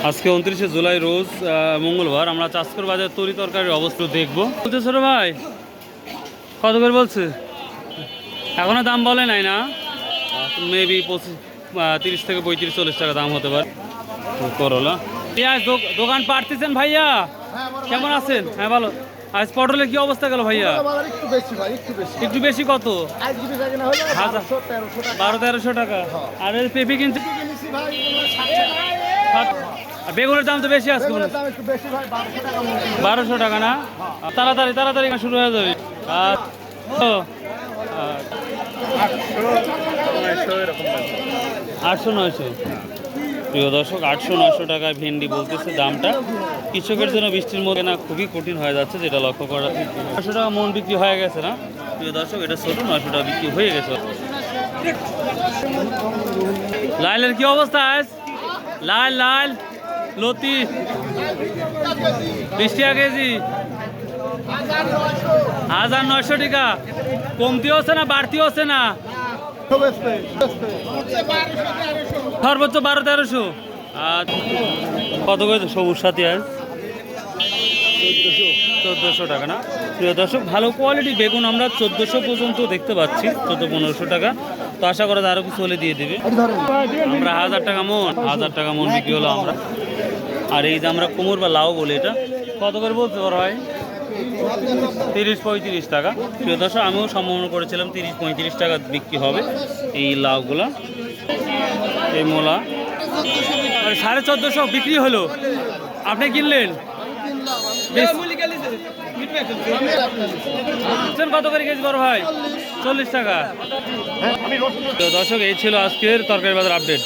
আজকে 29শে জুলাই রোজ মঙ্গলবার। আমরা চাষকর বাজার তরি তরকারির অবস্থা দেখবো। বলতে ছোট ভাই কত করে বলছে? এখনো দাম বলে নাই না? মেবি 30 থেকে 35-40 টাকা দাম হতে পারে। করলা পেঁয়াজ দোকান পাঠতেছেন ভাইয়া? কেমন আছেন? হ্যাঁ ভালো। আজ পটলের কি অবস্থা গেল ভাইয়া? একটু বেশি কত? 1200-1300 টাকা। আর পেঁপে কিনছে? বেগুনের দাম তো বেশি আছে, 1200 টাকা না? তাড়াতাড়ি শুরু হয়ে যাবে। 800-900। প্রিয় দর্শক, 800-900 টাকায় ভেন্ডি বলতেছে দামটা। কৃষকের জন্য বৃষ্টির মধ্যে না খুবই কঠিন হয়ে যাচ্ছে, যেটা লক্ষ্য করা। 900 টাকা মন বিক্রি হয়ে গেছে না প্রিয় দর্শক? এটা ছোট 900 টাকা বিক্রি হয়ে গেছে। লাইলের কি অবস্থা আজ? লাল লতি 20 টাকা কেজি। 1900 টাকা। কমতি হচ্ছে না বাড়তি হচ্ছে না? সর্বোচ্চ 1200-1300। আর কত করে সবুজ সাথী আজ? 1400 টাকা না প্রিয় দর্শক? ভালো কোয়ালিটি বেগুন আমরা 1400 পর্যন্ত দেখতে পাচ্ছি, 1400-1500 টাকা। তো আশা করা যায় আরো কিছু হলে দিয়ে দেবে। আমরা 1000 টাকা মন বিক্রি হলো আমরা। আর এই যে আমরা কুমড় বা লাউ বলি, এটা কত করে বলতে পারো ভাই? 30-35 টাকা প্রিয় দর্শক। আমিও সম্ভাবনা করেছিলাম 30-35 টাকা বিক্রি হবে এই লাউগুলা। এই মূলা 1450 বিক্রি হলো, আপনি কিনলেন? কত করে কেজি বড় ভাই? 40 টাকা। দর্শক, এই ছিল আজকের তরকারি বাজার আপডেট।